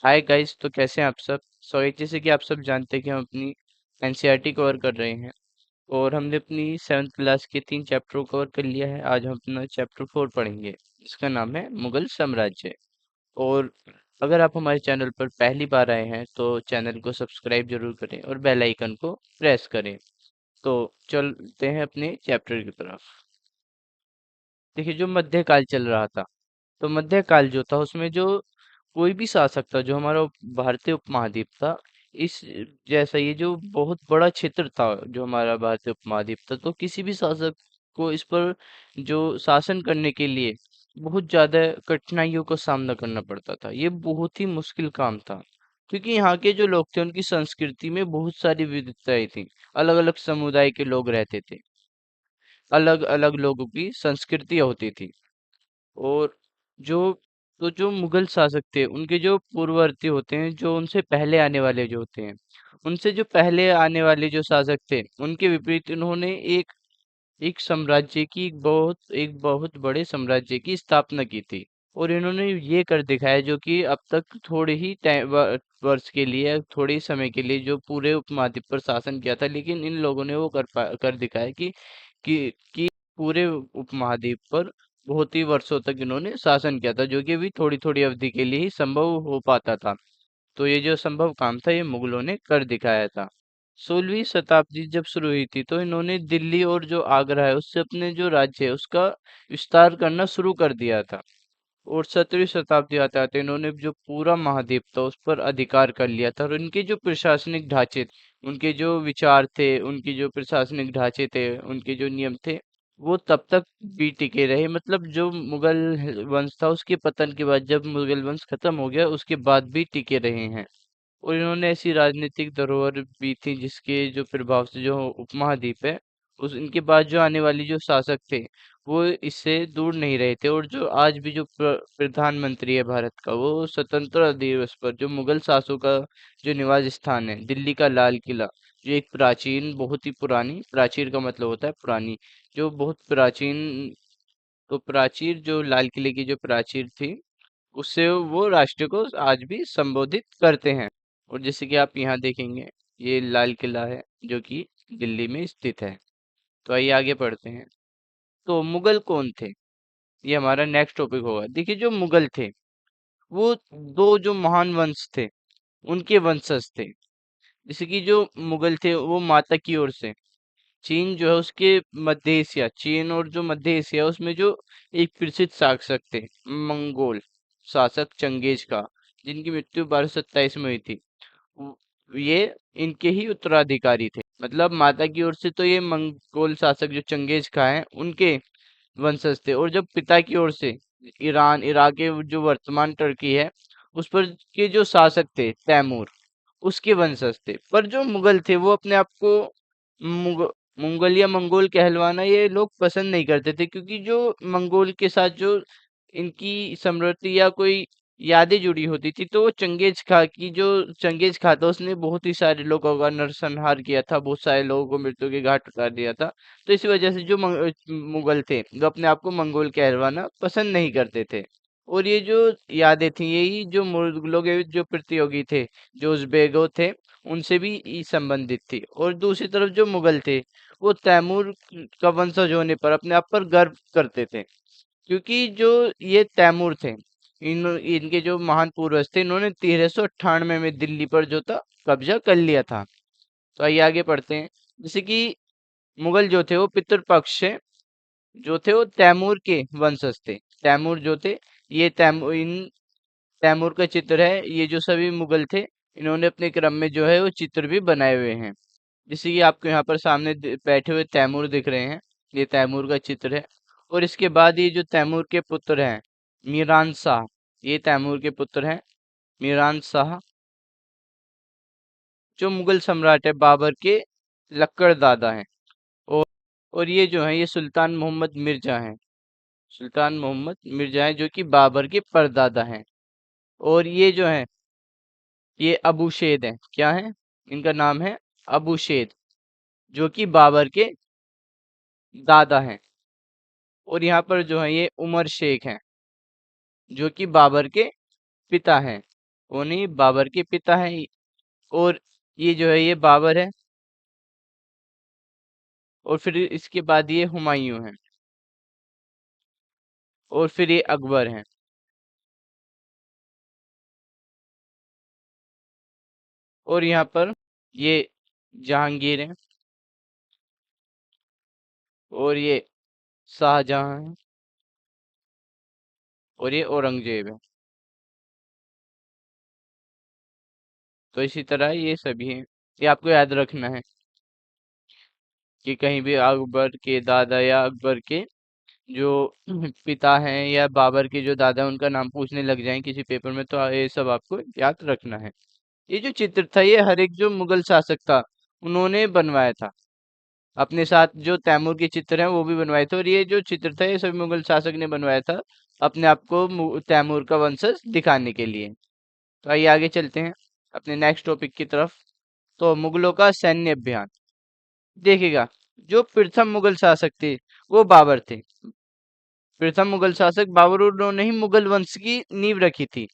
Hi guys, तो कैसे हैं आप सब। सॉरी, जैसे कि आप सब जानते हैं कि हम अपनी एनसीईआरटी कवर कर रहे हैं और हमने अपनी 7th क्लास के 3 चैप्टर कवर कर लिया है। आज हम अपना चैप्टर 4 पढ़ेंगे। इसका नाम है मुगल साम्राज्य। और अगर आप हमारे चैनल पर पहली बार आए हैं तो चैनल को सब्सक्राइब जरूर करें और बेल आइकन को प्रेस करें। तो चलते हैं अपने चैप्टर की तरफ। देखिए, जो मध्यकाल चल रहा था, तो मध्यकाल जो था उसमें जो कोई भी शासक था, जो हमारा भारतीय उपमहाद्वीप था, इस जैसा ये जो बहुत बड़ा क्षेत्र था जो हमारा भारतीय उपमहाद्वीप था, तो किसी भी शासक को इस पर जो शासन करने के लिए बहुत ज्यादा कठिनाइयों का सामना करना पड़ता था। ये बहुत ही मुश्किल काम था, क्योंकि यहाँ के जो लोग थे उनकी संस्कृति में बहुत सारी विविधताएं थी। अलग अलग समुदाय के लोग रहते थे, अलग अलग लोगों की संस्कृतियां होती थी। और जो जो मुगल शासक थे, उनके जो पूर्ववर्ती होते हैं, जो उनसे पहले आने वाले जो होते हैं, उनसे जो पहले आने वाले जो शासक थे, उनके विपरीत इन्होंने एक एक साम्राज्य की एक बहुत बड़े साम्राज्य की स्थापना की थी। और इन्होंने ये कर दिखाया जो कि अब तक थोड़े ही वर्ष के लिए, थोड़े ही समय के लिए जो पूरे उपमहाद्वीप पर शासन किया था, लेकिन इन लोगों ने वो कर दिखाया कि पूरे उपमहाद्वीप पर बहुत ही वर्षों तक इन्होंने शासन किया था, जो कि अभी थोड़ी थोड़ी अवधि के लिए ही संभव हो पाता था। तो ये जो संभव काम था, ये मुगलों ने कर दिखाया था। 16वीं शताब्दी जब शुरू हुई थी, तो इन्होंने दिल्ली और जो आगरा है उससे अपने जो राज्य है उसका विस्तार करना शुरू कर दिया था। और 17वीं शताब्दी आते आते इन्होंने जो पूरा महाद्वीप था उस पर अधिकार कर लिया था। और उनके जो प्रशासनिक ढांचे, उनके जो विचार थे, उनकी जो प्रशासनिक ढांचे थे, उनके जो नियम थे, वो तब तक भी टिके रहे। मतलब जो मुगल वंश था उसके पतन के बाद, जब मुगल वंश खत्म हो गया उसके बाद भी टिके रहे हैं। और इन्होंने ऐसी राजनीतिक धरोहर भी थी जिसके जो प्रभाव से जो उपमहाद्वीप है, उस इनके बाद जो आने वाली जो शासक थे, वो इससे दूर नहीं रहे थे। और जो आज भी जो प्रधानमंत्री है भारत का, वो स्वतंत्रता दिवस पर जो मुगल शासकों का जो निवास स्थान है, दिल्ली का लाल किला, जो एक प्राचीन, बहुत ही पुरानी, प्राचीन का मतलब होता है पुरानी, जो बहुत प्राचीन, तो प्राचीर जो लाल किले की जो प्राचीर थी, उससे वो राष्ट्र को आज भी संबोधित करते हैं। और जैसे कि आप यहाँ देखेंगे, ये लाल किला है जो कि दिल्ली में स्थित है। तो आइए आगे पढ़ते हैं। तो मुगल कौन थे, ये हमारा नेक्स्ट टॉपिक होगा। देखिए, जो मुगल थे वो दो जो महान वंश थे उनके वंशज थे। जैसे कि जो मुगल थे वो माता की ओर से चीन जो है उसके मध्य एशिया, चीन और जो मध्य एशिया उसमें जो एक प्रसिद्ध शासक थे, मंगोल शासक चंगेज का, जिनकी मृत्यु 1227 में हुई थी, ये इनके ही उत्तराधिकारी थे। मतलब माता की ओर से तो ये मंगोल शासक जो चंगेज खा है उनके वंशज थे। और जब पिता की ओर से ईरान, इराक के जो वर्तमान टर्की है, उस पर के जो शासक थे तैमूर, उसके वंशज थे। पर जो मुगल थे वो अपने आप को मुग, मुगल या मंगोल कहलवाना ये लोग पसंद नहीं करते थे, क्योंकि जो मंगोल के साथ जो इनकी स्मृति या कोई यादें जुड़ी होती थी, तो वो चंगेज खा की, जो चंगेज खा था उसने बहुत ही सारे लोगों का नरसंहार किया था, बहुत सारे लोगों को मृत्यु के घाट उतार दिया था। तो इसी वजह से जो मुगल थे जो अपने आप को मंगोल कहलवाना पसंद नहीं करते थे। और ये जो यादें थी, यही जो मुगलों के जो प्रतियोगी थे, जो उज़्बेगों थे, उनसे भी ये संबंधित थी। और दूसरी तरफ जो मुगल थे, वो तैमूर का वंशज होने पर अपने आप पर गर्व करते थे, क्योंकि जो ये तैमूर थे, इनके जो महान पूर्वज थे, इन्होंने 1398 में दिल्ली पर जो था कब्जा कर लिया था। तो आइए आगे पढ़ते हैं। जैसे कि मुगल जो थे वो पितृपक्ष से जो थे वो तैमूर के वंशज थे। तैमूर जो थे, ये तैमूर का चित्र है। ये जो सभी मुगल थे, इन्होंने अपने क्रम में जो है वो चित्र भी बनाए हुए हैं। जैसे कि आपको यहाँ पर सामने बैठे हुए तैमूर दिख रहे हैं, ये तैमूर का चित्र है। और इसके बाद ये जो तैमूर के पुत्र हैं, मीरान शाह, ये तैमूर के पुत्र हैं, मीरान शाह, जो मुगल सम्राट है बाबर के लक्कड़ दादा हैं। और और ये जो है ये सुल्तान मोहम्मद मिर्जा हैं, सुल्तान मोहम्मद मिर्जा हैं, जो कि बाबर के परदादा हैं। और ये जो है ये अबू शेद हैं, क्या है इनका नाम है, अबू शेद, जो कि बाबर के दादा हैं। और यहाँ पर जो है ये उमर शेख हैं, जो कि बाबर के पिता हैं। वो नहीं, बाबर के पिता हैं। और ये जो है ये बाबर है, और फिर इसके बाद ये हुमायूं है, और फिर ये अकबर है, और यहाँ पर ये जहांगीर है, और ये शाहजहां है, और ये औरंगजेब है। तो इसी तरह ये सभी हैं। ये आपको याद रखना है कि कहीं भी अकबर के दादा या अकबर के जो पिता हैं या बाबर के जो दादा उनका नाम पूछने लग जाएं किसी पेपर में, तो ये सब आपको याद रखना है। ये जो चित्र था ये हर एक जो मुगल शासक था उन्होंने बनवाया था। अपने साथ जो तैमूर के चित्र हैं वो भी बनवाए थे, और ये जो चित्र था ये सभी मुगल शासक ने बनवाया था अपने आप को तैमूर का वंशज दिखाने के लिए। तो आइए आगे चलते हैं अपने नेक्स्ट टॉपिक की तरफ। तो मुगलों का सैन्य अभियान देखिएगा। जो प्रथम मुगल शासक थे वो बाबर थे। प्रथम मुगल शासक बाबर, उन्होंने ही मुगल वंश की नींव रखी थी,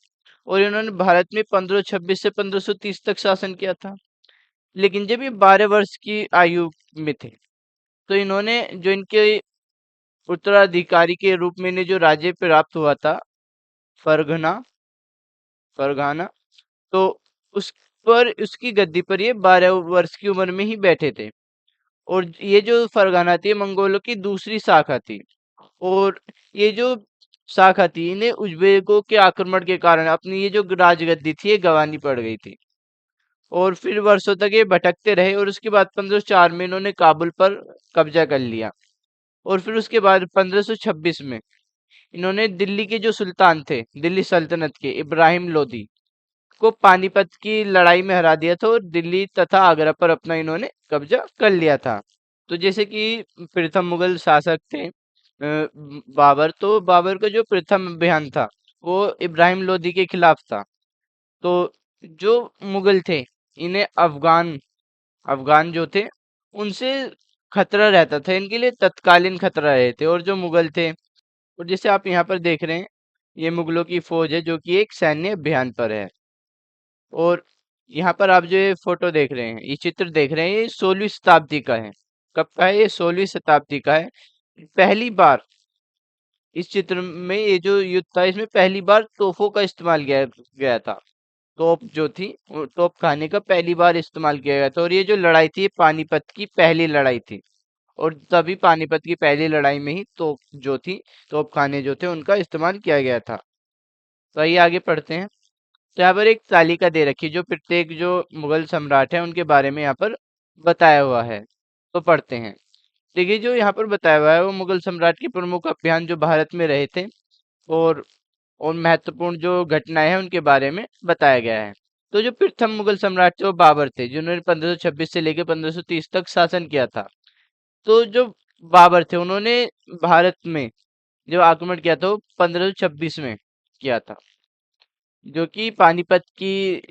और इन्होंने भारत में 1526 से 1530 तक शासन किया था। लेकिन जब ये 12 वर्ष की आयु में थे तो इन्होंने जो इनके उत्तराधिकारी के रूप में इन्हें जो राज्य प्राप्त हुआ था, फरगना फरगाना, तो उस पर उसकी गद्दी पर ये 12 वर्ष की उम्र में ही बैठे थे। और ये जो फरगाना थी ये मंगोलों की दूसरी शाखा थी, और ये जो शाखा थी इन्हें उज्बेकों के आक्रमण के कारण अपनी ये जो राजगद्दी थी ये गंवानी पड़ गई थी। और फिर वर्षों तक ये भटकते रहे, और उसके बाद 1504 में इन्होंने काबुल पर कब्जा कर लिया। और फिर उसके बाद 1526 में इन्होंने दिल्ली के जो सुल्तान थे, दिल्ली सल्तनत के इब्राहिम लोदी को पानीपत की लड़ाई में हरा दिया था, और दिल्ली तथा आगरा पर अपना इन्होंने कब्जा कर लिया था। तो जैसे कि प्रथम मुगल शासक थे बाबर, तो बाबर का जो प्रथम अभियान था वो इब्राहिम लोदी के खिलाफ था। तो जो मुगल थे इन्हें अफगान अफगान जो थे उनसे खतरा रहता था, इनके लिए तत्कालीन खतरा रहे थे। और जो मुगल थे, और जैसे आप यहाँ पर देख रहे हैं ये मुगलों की फौज है जो कि एक सैन्य अभियान पर है। और यहाँ पर आप जो ये फोटो देख रहे हैं, ये चित्र देख रहे हैं, ये 16वीं शताब्दी का है। कब का है? ये 16वीं शताब्दी का है। पहली बार इस चित्र में ये जो युद्ध था इसमें पहली बार तोपों का इस्तेमाल किया गया था। तोप जो थी वो तोप खाने का पहली बार इस्तेमाल किया गया था, और ये जो लड़ाई थी ये पानीपत की पहली लड़ाई थी। और तभी पानीपत की पहली लड़ाई में ही तोप जो थी, तोप खाने जो थे उनका इस्तेमाल किया गया था। तो आइए आगे पढ़ते हैं। तो यहाँ पर एक तालिका दे रखी है जो प्रत्येक जो मुगल सम्राट है उनके बारे में यहाँ पर बताया हुआ है। तो पढ़ते हैं। देखिए जो यहाँ पर बताया हुआ है वो मुगल सम्राट के प्रमुख अभियान जो भारत में रहे थे, और महत्वपूर्ण जो घटनाएं हैं उनके बारे में बताया गया है। तो जो प्रथम मुगल सम्राट थे वो बाबर थे, जिन्होंने 1526 से लेकर 1530 तक शासन किया था। तो जो बाबर थे उन्होंने भारत में जो आक्रमण किया था वो 1526 में किया था, जो कि पानीपत की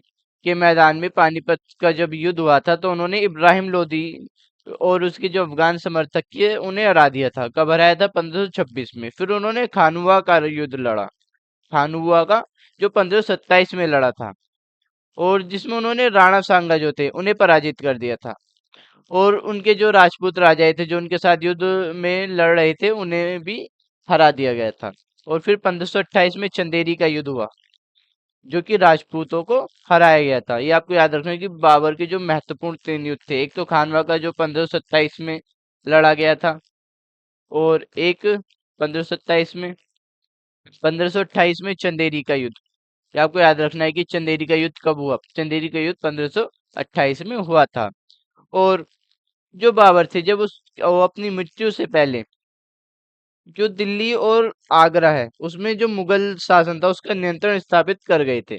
के मैदान में पानीपत का जब युद्ध हुआ था तो उन्होंने इब्राहिम लोदी और उसके जो अफगान समर्थक किए उन्हें हरा दिया था। कब हराया था? 1526 में। फिर उन्होंने खानुआ का युद्ध लड़ा, खानुआ का, जो 1527 में लड़ा था, और जिसमें उन्होंने राणा सांगा जो थे उन्हें पराजित कर दिया था। और उनके जो राजपूत राजा थे जो उनके साथ युद्ध में लड़ रहे थे उन्हें भी हरा दिया गया था। और फिर 1528 में चंदेरी का युद्ध हुआ, जो कि राजपूतों को हराया गया था। ये आपको याद रखना है कि बाबर के जो महत्वपूर्ण 3 युद्ध थे, एक तो खानवा का जो 1527 में लड़ा गया था, और एक 1527 में, 1528 में चंदेरी का युद्ध। ये आपको याद रखना है कि चंदेरी का युद्ध कब हुआ? चंदेरी का युद्ध 1528 में हुआ था। और जो बाबर थे जब वो अपनी मृत्यु से पहले जो दिल्ली और आगरा है उसमें जो मुगल शासन था उसका नियंत्रण स्थापित कर गए थे।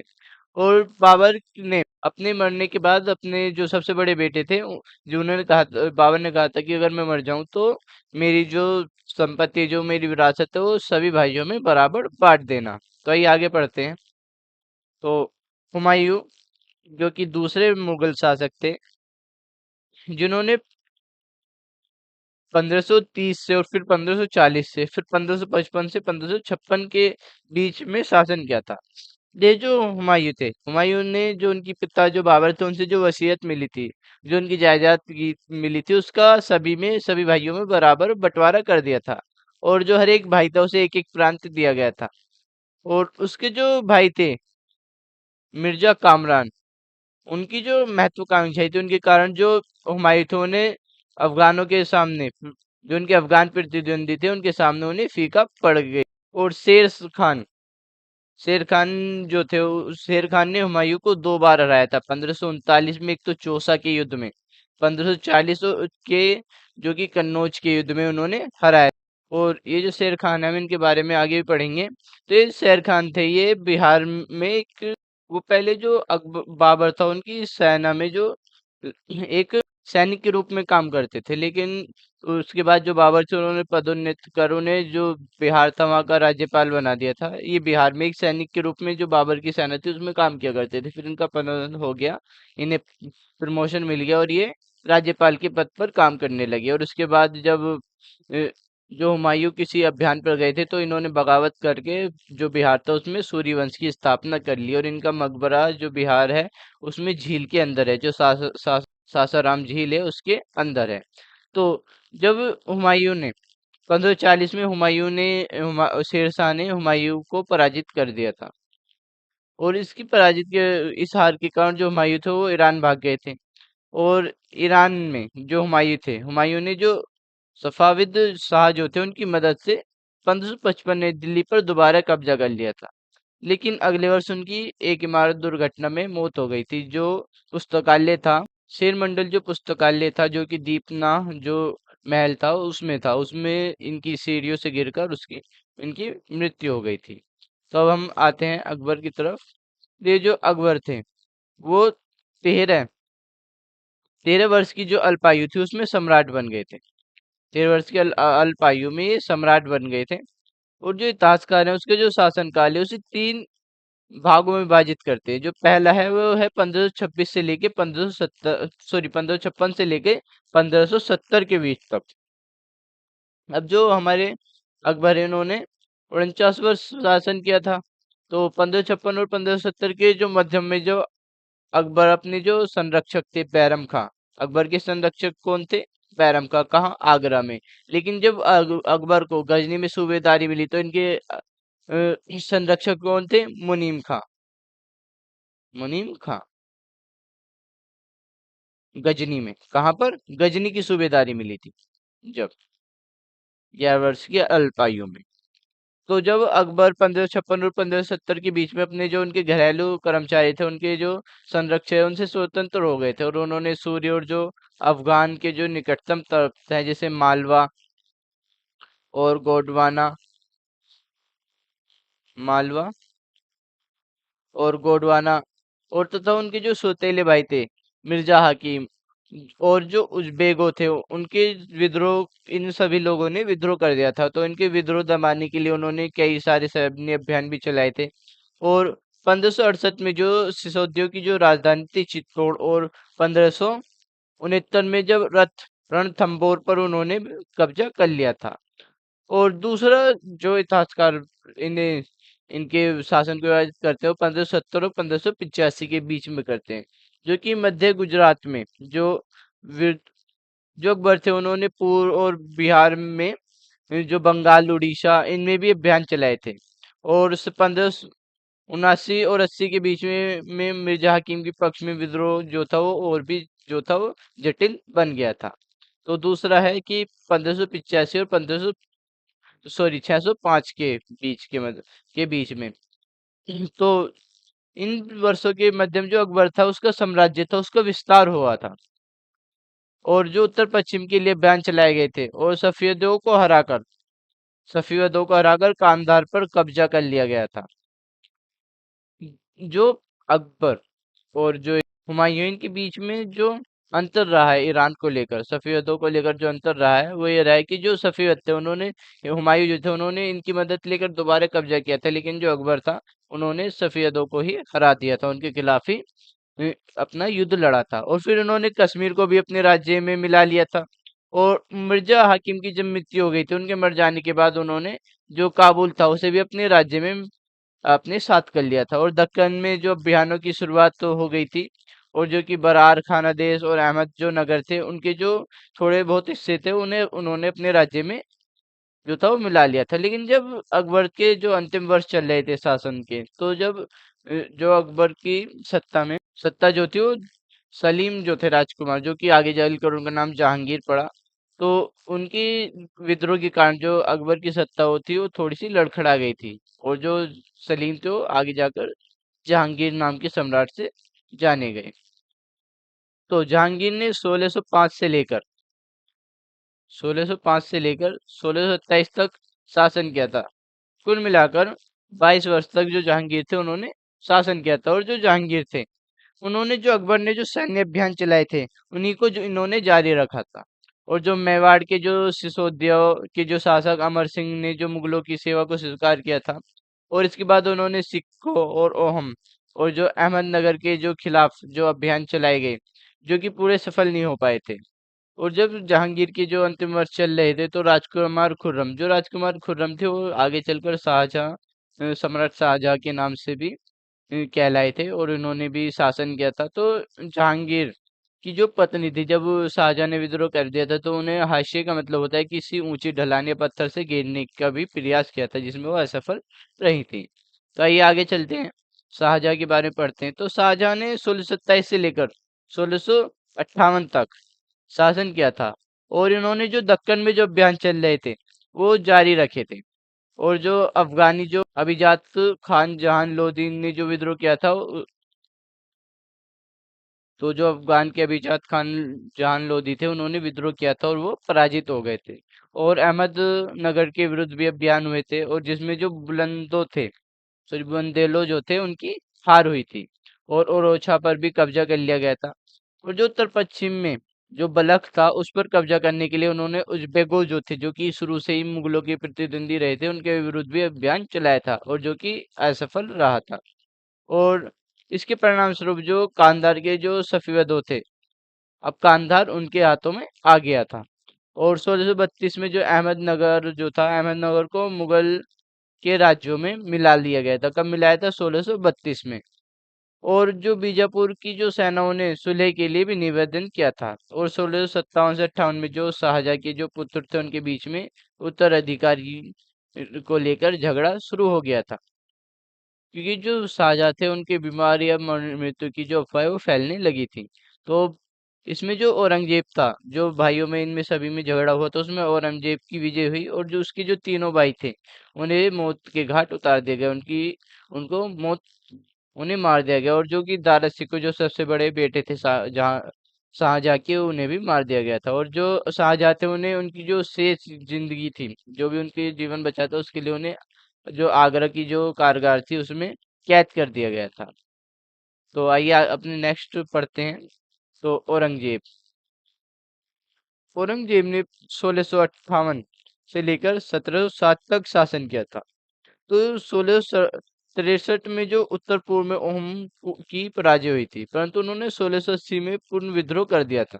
और बाबर ने अपने मरने के बाद अपने जो सबसे बड़े बेटे थे जो उन्होंने कहा बाबर ने कहा था कि अगर मैं मर जाऊं तो मेरी जो संपत्ति, जो मेरी विरासत है वो सभी भाइयों में बराबर बांट देना। तो आइए आगे पढ़ते हैं। तो हुमायूं जो कि दूसरे मुगल शासक थे, जिन्होंने 1530 से और फिर 1540 से फिर 1555 से 1556 के बीच में शासन किया था। ये जो हुमायूं थे, हुमायूं ने जो उनकी पिता जो बाबर थे उनसे जो वसीयत मिली थी, जो उनकी जायदाद की मिली थी, उसका सभी भाइयों में बराबर बंटवारा कर दिया था। और जो हर एक भाई था उसे एक एक प्रांत दिया गया था। और उसके जो भाई थे मिर्जा कामरान, उनकी जो महत्वाकांक्षाएं थी, उनके कारण जो हुमायूं थे उन्हें अफगानों के सामने, जो उनके अफगान प्रतिद्वंदी थे उनके सामने उन्हें फीका पड़ गई। और खान शेर खान जो थे, शेर खान ने हुमायूं को 2 बार हराया था। 1539 में एक तो चौसा के युद्ध में, 1540 के जो कि कन्नौज के युद्ध में उन्होंने हराया। और ये जो शेर खान है हम इनके बारे में आगे भी पढ़ेंगे। तो ये शेर खान थे, ये बिहार में एक, वो पहले जो बाबर था उनकी सेना में जो एक सैनिक के रूप में काम करते थे, लेकिन उसके बाद जो बाबर थे उन्होंने पदोन्नति कर उन्हें जो बिहार था वहाँ का राज्यपाल बना दिया था। ये बिहार में एक सैनिक के रूप में जो बाबर की सेना थी उसमें काम किया करते थे। फिर इनका पदोन्नति हो गया, इन्हें प्रमोशन मिल गया और ये राज्यपाल के पद पर काम करने लगे। और उसके बाद जब अ, जो हुमायूं किसी अभियान पर गए थे तो इन्होंने बगावत करके जो बिहार था उसमें सूर्यवंश की स्थापना कर ली। और इनका मकबरा जो बिहार है उसमें झील के अंदर है, जो सासाराम झील है उसके अंदर है। तो जब हुमायूं ने 1540 में शेरशाह ने हुमायूं को पराजित कर दिया था। और इसकी पराजित के इस हार के कारण जो हुमायूं थे वो ईरान भाग गए थे। और ईरान में जो हुमायूं थे, हुमायूं ने जो सफाविद शाह जो थे उनकी मदद से 1555 में दिल्ली पर दोबारा कब्जा कर लिया था। लेकिन अगले वर्ष उनकी एक इमारत दुर्घटना में मौत हो गई थी। जो पुस्तकालय था, शेर मंडल जो पुस्तकालय था, जो कि दीपना जो महल था उसमें था, उसमें इनकी सीढ़ियों से गिरकर उसकी इनकी मृत्यु हो गई थी। तो अब हम आते हैं अकबर की तरफ। ये जो अकबर थे वो तेरह 13 वर्ष की जो अल्पायु थी उसमें सम्राट बन गए थे। 13 वर्ष की अल्पायु में ये सम्राट बन गए थे। और जो इतिहासकार है उसके जो शासनकाल है उसे 3 भागों में विभाजित करते हैं। जो पहला है वो है 1526 से लेके 1570, सॉरी 1556 से लेके 1570 के बीच तक। अब जो हमारे अकबर है उन्होंने 49 वर्ष शासन किया था। तो 1556 और 1570 के जो मध्यम में जो अकबर अपने जो संरक्षक थे बैरम खां, अकबर के संरक्षक कौन थे? बैरम खां। कहाँ? आगरा में। लेकिन जब अकबर को गजनी में सूबेदारी मिली तो इनके संरक्षक कौन थे? मुनीम खां। मुनीम खां गजनी में। कहाँ पर? गजनी की सूबेदारी मिली थी जब 11 वर्ष की अल्पायु में। तो जब अकबर 1556 और 1570 के बीच में अपने जो उनके घरेलू कर्मचारी थे, उनके जो संरक्षक हैं, उनसे स्वतंत्र हो गए थे। और उन्होंने सूर्य और जो अफगान के जो निकटतम तरफ है जैसे मालवा और गोंडवाना, मालवा और गोंडवाना, और तथा उनके जो सौतेले भाई थे मिर्जा हाकिम और जो उजबेगो थे उनके विद्रोह, इन सभी लोगों ने विद्रोह कर दिया था। तो इनके विद्रोह दबाने के लिए उन्होंने कई सारे सैन्य अभियान भी चलाए थे। और 1568 में जो सिसोदियों की जो राजधानी थी चित्तौड़, और 1569 में जब रणथंभौर पर उन्होंने कब्जा कर लिया था। और दूसरा जो इतिहासकार इन्हें इनके शासन को विभाजित करते हैं वो 1570 और 1585 के बीच में करते हैं। जो कि मध्य गुजरात में जो वीर जो अकबर थे उन्होंने पूर्व और बिहार में, जो बंगाल उड़ीसा इनमें भी अभियान चलाए थे। और 1579 और 80 के बीच में मिर्जा हकीम के पक्ष में विद्रोह जो था वो और भी जो था वो जटिल बन गया था। तो दूसरा है कि 1585 और 605 के बीच के बीच में। तो इन वर्षों के मध्य में जो अकबर था उसका साम्राज्य था उसका विस्तार हुआ था। और जो उत्तर पश्चिम के लिए अभियान चलाए गए थे, और सफियों को हराकर कांधार पर कब्जा कर लिया गया था। जो अकबर और जो हुमायूं के बीच में जो अंतर रहा है ईरान को लेकर, सफियतों को लेकर जो अंतर रहा है वो ये रहा है कि जो सफियत थे उन्होंने, ये हुमायूं जो थे उन्होंने इनकी मदद लेकर दोबारा कब्जा किया था। लेकिन जो अकबर था उन्होंने सफियतों को ही हरा दिया था, उनके खिलाफ ही अपना युद्ध लड़ा था। और फिर उन्होंने कश्मीर को भी अपने राज्य में मिला लिया था। और मिर्जा हाकिम की जब मृत्यु हो गई थी, उनके मर जाने के बाद उन्होंने जो काबुल था उसे भी अपने राज्य में आपने साथ कर लिया था। और दक्कन में जो अभियानों की शुरुआत तो हो गई थी, और जो कि बरार खाना देश और अहमद जो नगर थे उनके जो थोड़े बहुत हिस्से थे उन्हें उन्होंने अपने राज्य में जो था वो मिला लिया था। लेकिन जब अकबर के जो अंतिम वर्ष चल रहे थे शासन के, तो जब जो अकबर की सत्ता जो थी वो सलीम जो थे राजकुमार, जो कि आगे चलकर उनका नाम जहांगीर पड़ा, तो उनकी विद्रोह के कारण जो अकबर की सत्ता वो थी वो थोड़ी सी लड़खड़ा गई थी। और जो सलीम थे वो आगे जाकर जहांगीर नाम के सम्राट से जाने गए। तो जहांगीर ने 1605 से लेकर 1627 तक शासन किया था। कुल मिलाकर 22 वर्ष तक जो जहांगीर थे उन्होंने शासन किया था। और जो जहांगीर थे उन्होंने जो अकबर ने जो सैन्य अभियान चलाए थे उन्हीं को जो इन्होंने जारी रखा था। और जो मेवाड़ के जो सिसोदिया के जो शासक अमर सिंह ने जो मुगलों की सेवा को स्वीकार किया था, और इसके बाद उन्होंने सिक्कों और ओहम और जो अहमदनगर के जो खिलाफ जो अभियान चलाए गए, जो कि पूरे सफल नहीं हो पाए थे। और जब जहांगीर के जो अंतिम वर्ष चल रहे थे, तो राजकुमार खुर्रम थे, वो आगे चलकर शाहजहां सम्राट शाहजहां के नाम से भी कहलाए थे, और उन्होंने भी शासन किया था। तो जहांगीर की जो पत्नी थी, जब शाहजहां ने विद्रोह कर दिया था, तो उन्हें हाशिए का मतलब होता है किसी ऊंची ढलान या पत्थर से गिरने का भी प्रयास किया था, जिसमें वो असफल रही थी। तो आइए आगे चलते हैं, शाहजहां के बारे में पढ़ते हैं। तो शाहजहां ने 1627 से लेकर 1658 तक शासन किया था। और इन्होंने जो दक्कन में जो अभियान चल रहे थे वो जारी रखे थे। और जो अफगानी जो अभिजात खान जहान लोदी ने जो विद्रोह किया था, तो जो अफगान के अभिजात खान जहान लोदी थे उन्होंने विद्रोह किया था और वो पराजित हो गए थे। और अहमद नगर के विरुद्ध भी अभियान हुए थे, और जिसमें जो बुंदेलो जो थे उनकी हार हुई थी। और ओरोछा पर भी कब्जा कर लिया गया था। और जो उत्तर पश्चिम में जो बलख था उस पर कब्जा करने के लिए उन्होंने उजबेगो जो थे, जो कि शुरू से ही मुगलों के प्रतिद्वंदी रहे थे, उनके विरुद्ध भी अभियान चलाया था, और जो कि असफल रहा था। और इसके परिणाम स्वरूप जो कांधार के जो सफेद थे, अब कांधार उनके हाथों में आ गया था। और 1632 में जो अहमदनगर जो था, अहमदनगर को मुगल के राज्यों में मिला लिया गया था। कब मिलाया था? 1632 में। और जो बीजापुर की जो सेनाओं ने सुलह के लिए भी निवेदन किया था। और 1657 से 58 में जो शाहजहां के जो पुत्र थे उनके बीच में उत्तराधिकारी को लेकर झगड़ा शुरू हो गया था, क्योंकि जो शाहजहाँ थे उनकी बीमारी या मृत्यु की जो अफवाह है वो फैलने लगी थी। तो इसमें जो औरंगजेब था, जो भाइयों में इनमें सभी में झगड़ा हुआ था, उसमें औरंगजेब की विजय हुई। और जो उसके जो तीनों भाई थे उन्हें मौत के घाट उतार दिया गया, उनको मौत उन्हें मार दिया गया। और जो कि दारा सिकों जो सबसे बड़े बेटे थे शाहजहाँ के, उन्हें भी मार दिया गया था। और जो शाहजहाँ थे उन्हें उनकी जो शेष जिंदगी थी, जो भी उनके जीवन बचा था, उसके लिए उन्हें जो आगरा की जो कारगार थी उसमें कैद कर दिया गया था। तो आइए अपने नेक्स्ट पढ़ते हैं। तो औरंगजेब ने 1658 से लेकर 1707 तक शासन किया था। तो 1663 में जो उत्तर पूर्व में की पराजय हुई थी, परंतु उन्होंने 1680 में पूर्ण विद्रोह कर दिया था।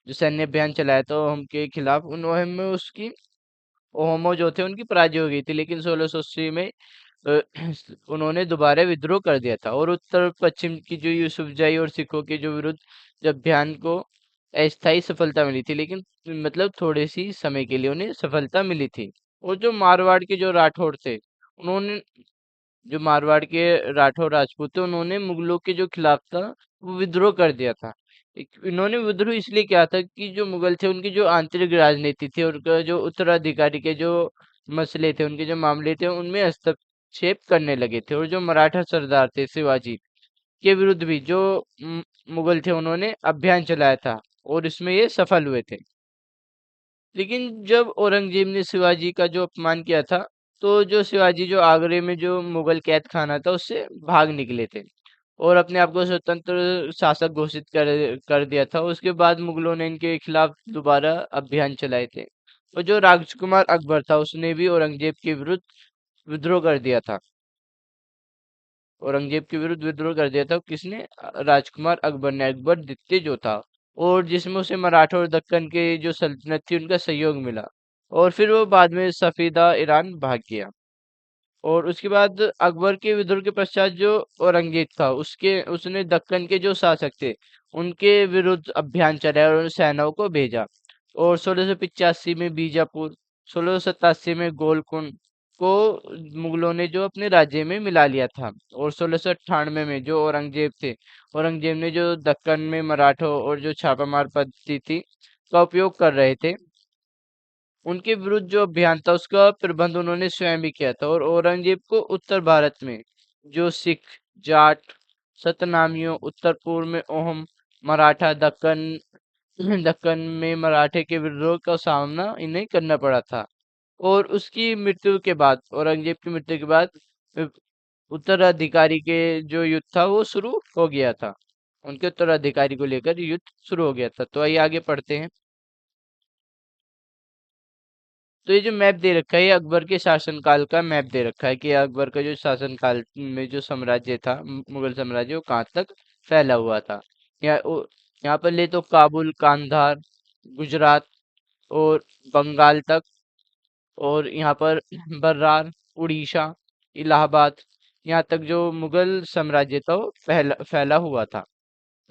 जो सैन्य अभियान चलाया था ओहम के खिलाफ, उन ओहम में उसकी ओहमो जो थे उनकी पराजय हो गई थी। लेकिन 1680 में अ, उन्होंने दोबारा विद्रोह कर दिया था। और उत्तर पश्चिम की जो यूसुफजाई और सिखों के जो विरुद्ध जब अभियान को अस्थायी सफलता मिली थी, लेकिन मतलब थोड़े सी समय के लिए उन्हें सफलता मिली थी। और जो मारवाड़ के जो राठौड़ थे, उन्होंने जो मारवाड़ के राठौर राजपूत थे उन्होंने मुगलों के जो खिलाफ था वो विद्रोह कर दिया था। इन्होंने विद्रोह इसलिए किया था कि जो मुगल थे उनकी जो आंतरिक राजनीति थी और उनका जो उत्तराधिकारी के जो मसले थे, उनके जो मामले थे, उनमें हस्तक्षेप करने लगे थे। और जो मराठा सरदार थे शिवाजी के विरुद्ध भी जो मुगल थे उन्होंने अभियान चलाया था, और इसमें ये सफल हुए थे। लेकिन जब औरंगजेब ने शिवाजी का जो अपमान किया था, तो जो शिवाजी जो आगरे में जो मुगल कैद खाना था उससे भाग निकले थे, और अपने आप को स्वतंत्र शासक घोषित कर दिया था। उसके बाद मुगलों ने इनके खिलाफ दोबारा अभियान चलाए थे। और जो राजकुमार अकबर था उसने भी औरंगजेब के विरुद्ध विद्रोह कर दिया था। औरंगजेब के विरुद्ध विद्रोह कर दिया था किसने? राजकुमार अकबर ने, अकबर द्वितीय जो था। और जिसमें उसे मराठा और दक्कन के जो सल्तनत थी उनका सहयोग मिला। और फिर वो बाद में सफीदा ईरान भाग गया। और उसके बाद अकबर के विद्रोह के पश्चात जो औरंगजेब था उसने दक्कन के जो शासक थे उनके विरुद्ध अभियान चलाया और सेनाओं को भेजा। और 1685 में बीजापुर, 1687 में गोलकुंड को मुगलों ने जो अपने राज्य में मिला लिया था। और 1698 में जो औरंगजेब ने जो दक्कन में मराठों और जो छापामार पद्धति थी का उपयोग कर रहे थे, उनके विरुद्ध जो अभियान था उसका प्रबंध उन्होंने स्वयं ही किया था। और औरंगजेब को उत्तर भारत में जो सिख, जाट, सतनामियों, उत्तर पूर्व में ओहम, मराठा, दक्कन दक्कन में मराठे के विद्रोह का सामना इन्हें करना पड़ा था। और उसकी मृत्यु के बाद, औरंगजेब की मृत्यु के बाद अ, उत्तराधिकारी के जो युद्ध था वो शुरू हो गया था। उनके उत्तराधिकारी को लेकर युद्ध शुरू हो गया था। तो आइए आगे पढ़ते हैं। तो ये जो मैप दे रखा है ये अकबर के शासनकाल का मैप दे रखा है कि अकबर का जो शासनकाल में जो साम्राज्य था, मुगल साम्राज्य, वो कहाँ तक फैला हुआ था। यहाँ यहाँ पर ले तो काबुल, कांधार, गुजरात और बंगाल तक, और यहाँ पर बर्रार, उड़ीसा, इलाहाबाद, यहाँ तक जो मुगल साम्राज्य था वो फैला हुआ था।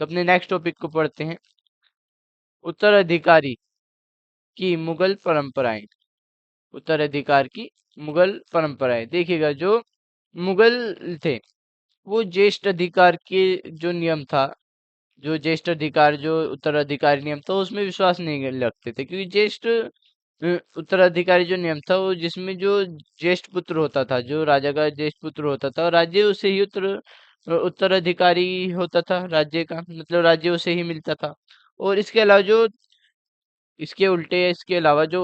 तो अपने नेक्स्ट टॉपिक को पढ़ते हैं। उत्तराधिकारी की मुगल परंपराएं। उत्तराधिकार की मुगल परंपराएं देखिएगा, जो मुगल थे वो ज्येष्ठ अधिकार के जो नियम था, जो ज्येष्ठ अधिकार जो उत्तराधिकारी नियम था उसमें विश्वास नहीं रखते थे। क्योंकि ज्येष्ठ उत्तराधिकारी जो नियम था वो जिसमें जो ज्येष्ठ पुत्र होता था, जो राजा का ज्येष्ठ पुत्र होता था, राज्य उसे ही उत्तराधिकारी होता था। राज्य का मतलब राज्य उसे ही मिलता था। और इसके अलावा जो इसके उल्टे इसके अलावा जो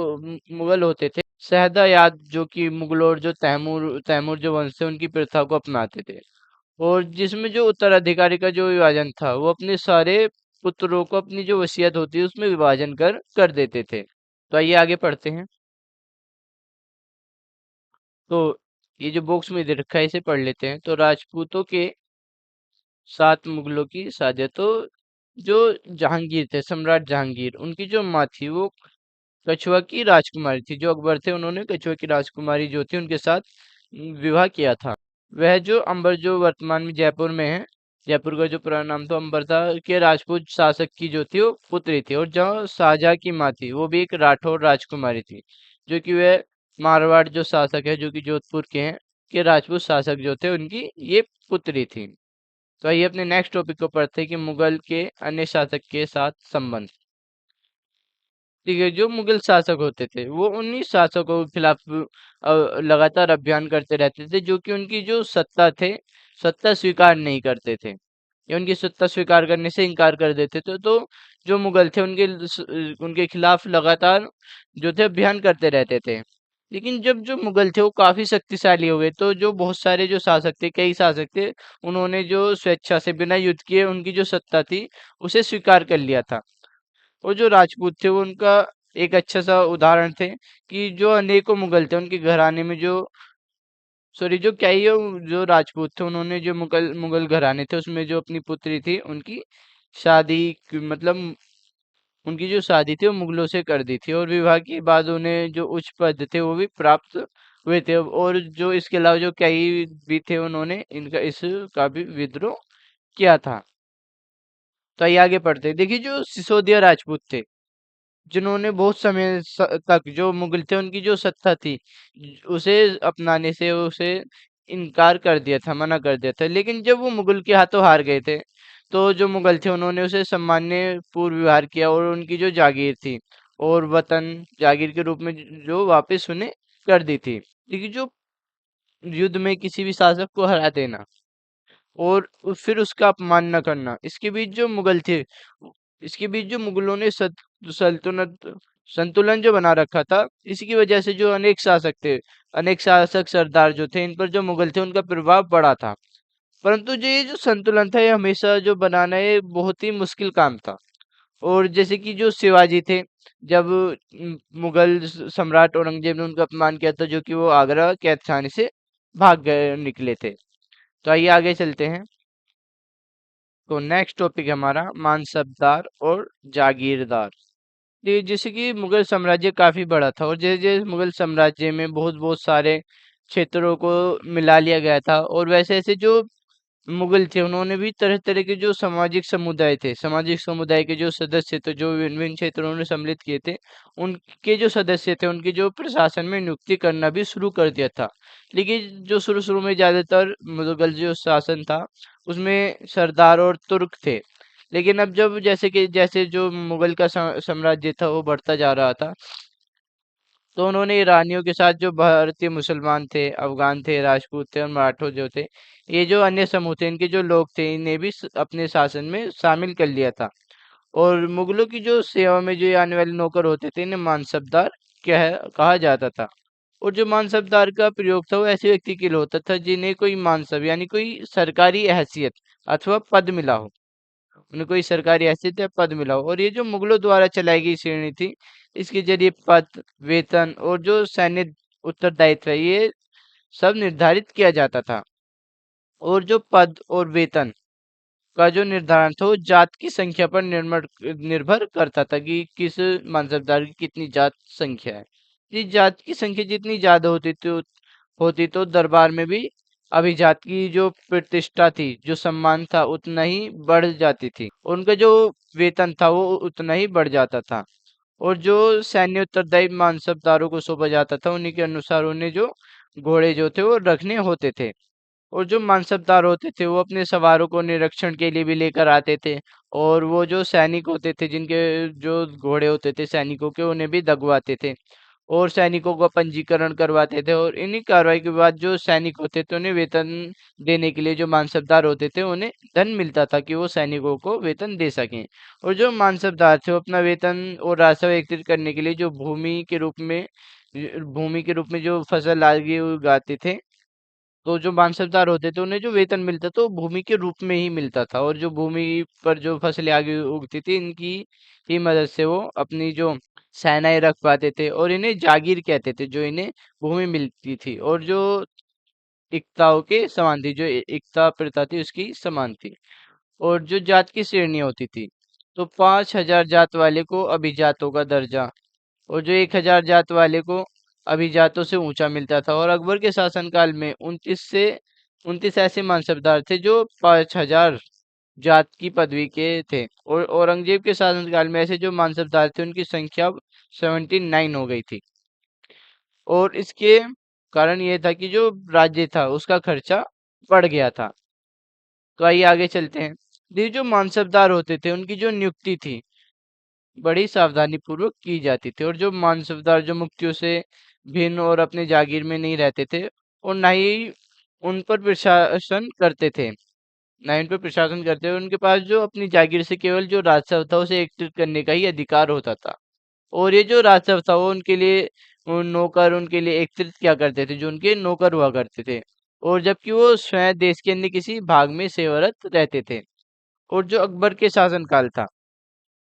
मुगल होते थे, शहदायाद जो कि मुगलों और जो तैमूर तैमूर जो वंश थे उनकी प्रथा को अपनाते थे। और जिसमें जो उत्तराधिकारी का जो विभाजन था वो अपने सारे पुत्रों को अपनी जो वसीयत होती है उसमें विभाजन कर देते थे। तो आइए आगे पढ़ते हैं। तो ये जो बॉक्स में दे रखा है इसे पढ़ लेते हैं। तो राजपूतों के साथ मुगलों की साझा। तो जो जहांगीर थे, सम्राट जहांगीर, उनकी जो माँ थी वो कछुआ की राजकुमारी थी। जो अकबर थे उन्होंने कछुआ की राजकुमारी जो थी उनके साथ विवाह किया था। वह जो अंबर जो वर्तमान में जयपुर में है, जयपुर का जो पुराना नाम था अंबर था, के राजपूत शासक की जो थी वो पुत्री थी। और जो शाहजहाँ की माँ थी वो भी एक राठौर राजकुमारी थी, जो कि वह मारवाड़ जो शासक है जो कि जोधपुर के हैं, के राजपूत शासक जो थे उनकी ये पुत्री थी। तो आइए अपने नेक्स्ट टॉपिक को पढ़ते हैं कि मुगल के अन्य शासक के साथ संबंध। ठीक है, जो मुगल शासक होते थे वो उन्हीं शासकों के खिलाफ लगातार अभियान करते रहते थे, जो कि उनकी जो सत्ता थे, सत्ता स्वीकार नहीं करते थे या उनकी सत्ता स्वीकार करने से इनकार कर देते थे। तो जो मुगल थे उनके खिलाफ लगातार जो थे अभियान करते रहते थे। लेकिन जब जो मुगल थे वो काफी शक्तिशाली हो गए, तो जो बहुत सारे जो शासक थे, कई शासक थे, उन्होंने जो स्वेच्छा से बिना युद्ध किए उनकी जो सत्ता थी उसे स्वीकार कर लिया था। और जो राजपूत थे वो उनका एक अच्छा सा उदाहरण थे कि जो अनेकों मुगल थे उनके घराने में जो सॉरी जो क्या ही है, जो राजपूत थे उन्होंने जो मुगल मुगल घराने थे उसमें जो अपनी पुत्री थी उनकी शादी मतलब उनकी जो शादी थी वो मुगलों से कर दी थी। और विवाह के बाद उन्हें जो उच्च पद थे वो भी प्राप्त हुए थे। और जो इसके अलावा जो कई भी थे उन्होंने इनका इसका भी विद्रोह किया था। तो आइए आगे पढ़ते हैं। देखिए, जो सिसोदिया राजपूत थे जिन्होंने बहुत समय तक जो मुगल थे उनकी जो सत्ता थी उसे अपनाने से उसे इनकार कर दिया था, मना कर दिया था। लेकिन जब वो मुगल के हाथों हार गए थे तो जो मुगल थे उन्होंने उसे सम्मान्य पूर्व व्यवहार किया और उनकी जो जागीर थी और वतन जागीर के रूप में जो वापस उन्हें कर दी थी। देखिए, जो युद्ध में किसी भी शासक को हरा देना और फिर उसका अपमान न करना, इसके बीच जो मुगल थे, इसके बीच जो मुगलों ने सल्तनत संतुलन जो बना रखा था, इसकी वजह से जो अनेक शासक सरदार जो थे इन पर जो मुगल थे उनका प्रभाव बड़ा था। परंतु जो ये जो संतुलन था ये हमेशा जो बनाना ये बहुत ही मुश्किल काम था। और जैसे कि जो शिवाजी थे, जब मुगल सम्राट औरंगजेब ने उनका अपमान किया था, जो कि वो आगरा कैद खाने से भाग गए निकले थे। तो आइए आगे चलते हैं। तो नेक्स्ट टॉपिक है हमारा मानसबदार और जागीरदार। जैसे कि मुगल साम्राज्य काफी बड़ा था और जैसे जैसे मुगल साम्राज्य में बहुत बहुत सारे क्षेत्रों को मिला लिया गया था। और वैसे ऐसे जो मुगल थे उन्होंने भी तरह तरह के जो सामाजिक समुदाय थे, सामाजिक समुदाय के जो सदस्य थे, जो विभिन्न विभिन्न क्षेत्रों उन्होंने सम्मिलित किए थे, उनके जो सदस्य थे उनकी जो प्रशासन में नियुक्ति करना भी शुरू कर दिया था। लेकिन जो शुरू शुरू में ज्यादातर मुगल जो शासन था उसमें सरदार और तुर्क थे। लेकिन अब जब जैसे जो मुगल का साम्राज्य था वो बढ़ता जा रहा था, तो उन्होंने ईरानियों के साथ जो भारतीय मुसलमान थे, अफगान थे, राजपूत थे और मराठा जो थे, ये जो अन्य समूह थे, इनके जो लोग थे, इन्हें भी अपने शासन में शामिल कर लिया था। और मुगलों की जो सेवा में जो ये आने वाले नौकर होते थे, इन्हें मानसबदार कहा जाता था। और जो मानसबदार का प्रयोग था वो ऐसे व्यक्ति के लिए होता था जिन्हें कोई मानसब यानी कोई सरकारी हैसियत अथवा पद मिला हो, उन्हें कोई सरकारी हैसियत या पद मिला हो। और ये जो मुगलों द्वारा चलाई गई श्रेणी थी, इसके जरिए पद, वेतन और जो सैन्य उत्तरदायित्व है, ये सब निर्धारित किया जाता था। और जो पद और वेतन का जो निर्धारण था वो जात की संख्या पर निर्भर निर्भर करता था कि किस मानसबदार की कितनी जात संख्या है। जिस जात की संख्या जितनी ज्यादा होती तो दरबार में भी अभिजात की जो प्रतिष्ठा थी, जो सम्मान था, उतना ही बढ़ जाती थी। उनका जो वेतन था वो उतना ही बढ़ जाता था। और जो सैन्य उत्तरदायी मानसबदारों को सौंपा जाता था, उन्हीं के अनुसार उन्हें जो घोड़े जो थे वो रखने होते थे। और जो मानसबदार होते थे वो अपने सवारों को निरीक्षण के लिए भी लेकर आते थे। और वो जो सैनिक होते थे जिनके जो घोड़े होते थे सैनिकों के, उन्हें भी दगवाते थे और सैनिकों का पंजीकरण करवाते थे। और इन्हीं कार्रवाई के बाद जो सैनिक होते थे उन्हें वेतन देने के लिए जो मानसबदार होते थे उन्हें धन मिलता था कि वो सैनिकों को वेतन दे सकें। और जो मानसबदार थे वो अपना वेतन और राजस्व एकत्रित करने के लिए जो भूमि के रूप में जो फसल आगे उगाते थे, तो जो मानसबदार होते थे उन्हें जो वेतन मिलता था वो भूमि के रूप में ही मिलता था। और जो भूमि पर जो फसलें आगे उगती थी, इनकी ही मदद से वो अपनी जो सेनाएं रख पाते थे। और इन्हें जागीर कहते थे जो इन्हें भूमि मिलती थी, और जो इक्ताओं के समान थी, जो इक्ता प्रथा थी उसकी समान थी। और जो जात की श्रेणियां होती थी, तो 5,000 जात वाले को अभिजातों का दर्जा, और जो 1,000 जात वाले को अभिजातों से ऊंचा मिलता था। और अकबर के शासनकाल में 29 ऐसे मानसबदार थे जो 5,000 जात की पदवी के थे। और औरंगजेब के शासनकाल में ऐसे जो मानसबदार थे उनकी संख्या 79 हो गई थी। और इसके कारण ये था कि जो राज्य था उसका खर्चा बढ़ गया था। तो आइए आगे चलते हैं। ये जो मानसबदार होते थे उनकी जो नियुक्ति थी बड़ी सावधानी पूर्वक की जाती थी। और जो मानसबदार जो मुक्तियों से भिन्न और अपने जागीर में नहीं रहते थे, और ना ही उन पर प्रशासन करते थे, ना ही उन पर प्रशासन करते थे, उनके पास जो अपनी जागीर से केवल जो राजस्व था उसे एकत्रित करने का ही अधिकार होता था। और ये जो राजस्व था वो उनके लिए नौकर उनके लिए एकत्रित किया करते थे, जो उनके नौकर हुआ करते थे। और जबकि वो स्वयं देश के अन्य किसी भाग में सेवारत रहते थे। और जो अकबर के शासनकाल था,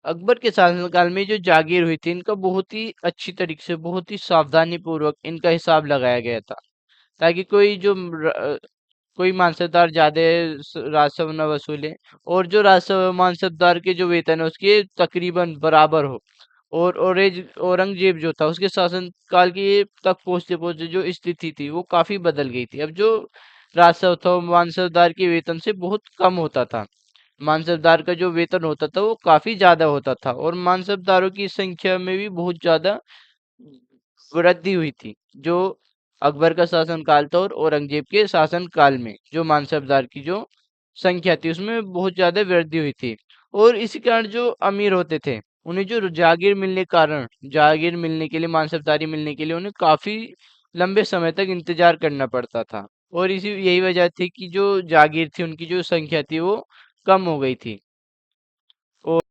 अकबर के शासनकाल में जो जागीर हुई थी, इनका बहुत ही अच्छी तरीके से, बहुत ही सावधानी पूर्वक इनका हिसाब लगाया गया था, ताकि कोई मानसबदार ज्यादा राजस्व न वसूले। और जो राजस्व मानसबदार के जो वेतन है उसके तकरीबन बराबर हो। और औरंगजेब जो था उसके शासन काल की तक पहुंचते पहुंचते जो स्थिति थी वो काफी बदल गई थी। अब जो राजस्व था वो मानसबदार के वेतन से बहुत कम होता था। मानसबदार का जो वेतन होता था वो काफी ज्यादा होता था, और मानसबदारों की संख्या में भी बहुत ज्यादा वृद्धि हुई थी। जो अकबर का शासन काल था और औरंगजेब के शासन काल में जो मानसबदार की जो संख्या थी उसमें बहुत ज्यादा वृद्धि हुई थी। और इसी कारण जो अमीर होते थे उन्हें जो जागीर मिलने के लिए, मानसबदारी मिलने के लिए उन्हें काफी लंबे समय तक इंतजार करना पड़ता था। और इसी यही वजह थी कि जो जागीर थी उनकी जो संख्या थी वो कम हो गई थी। और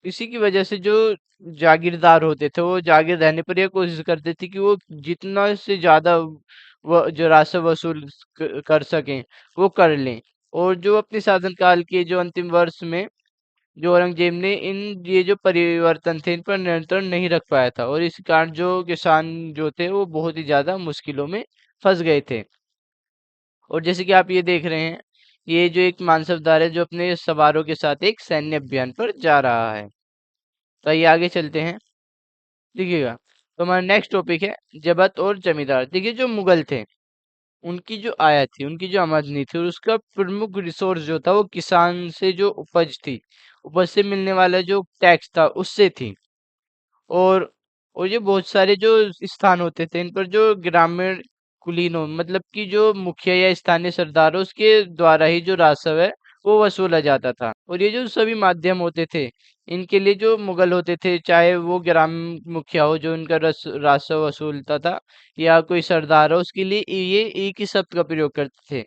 इसी की वजह से जो जागीरदार होते थे वो जागीर रहने पर यह कोशिश करते थे कि वो जितना से ज्यादा जो राजस्व वसूल कर सकें वो कर लें। और जो अपने शासनकाल के जो अंतिम वर्ष में जो औरंगजेब ने ये जो परिवर्तन थे इन पर नियंत्रण नहीं रख पाया था, और इस कारण जो किसान जो थे वो बहुत ही ज्यादा मुश्किलों में फंस गए थे। और जैसे कि आप ये देख रहे हैं, ये जो एक मानसबदार है जो अपने सवारों के साथ एक सैन्य अभियान पर जा रहा है। तो आइए आगे चलते हैं। देखिएगा, तो हमारा नेक्स्ट टॉपिक है जबत और जमींदार। देखिए जो मुगल थे उनकी जो आय थी, उनकी जो आमदनी थी और उसका प्रमुख रिसोर्स जो था वो किसान से जो उपज थी, उपज से मिलने वाला जो टैक्स था उससे थी। और ये बहुत सारे जो स्थान होते थे इन पर जो ग्रामीण कुलीनों मतलब कि जो मुखिया या स्थानीय सरदार उसके द्वारा ही जो राजस्व है वो वसूला जाता था। और ये जो सभी माध्यम होते थे इनके लिए जो मुगल होते थे, चाहे वो ग्राम मुखिया हो जो इनका राजस्व वसूलता था, या कोई सरदार हो, उसके लिए ये एक ही शब्द का प्रयोग करते थे।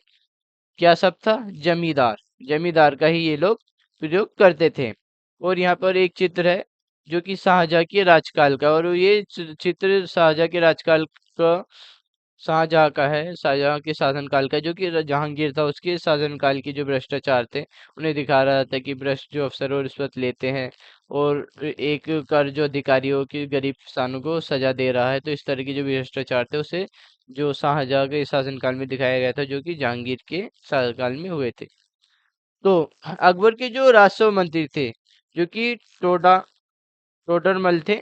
क्या शब्द था? जमींदार। जमींदार का ही ये लोग प्रयोग करते थे। और यहाँ पर एक चित्र है जो कि शाहजहाँ के राजकाल का, और ये चित्र शाहजहाँ के राजकाल का, शाहजहाँ का है, शाहजहाँ के शासनकाल का, जो कि जहांगीर था उसके शासनकाल के जो भ्रष्टाचार थे उन्हें दिखा रहा था कि भ्रष्ट जो अफसर और रिश्वत लेते हैं और एक कर जो अधिकारियों की गरीब किसानों को सजा दे रहा है। तो इस तरह के जो भ्रष्टाचार थे उसे जो शाहजहाँ के शासनकाल में दिखाया गया था, जो कि जहांगीर के शासनकाल में हुए थे। तो अकबर के जो राजस्व मंत्री थे, जो कि टोडा टोडरमल थे,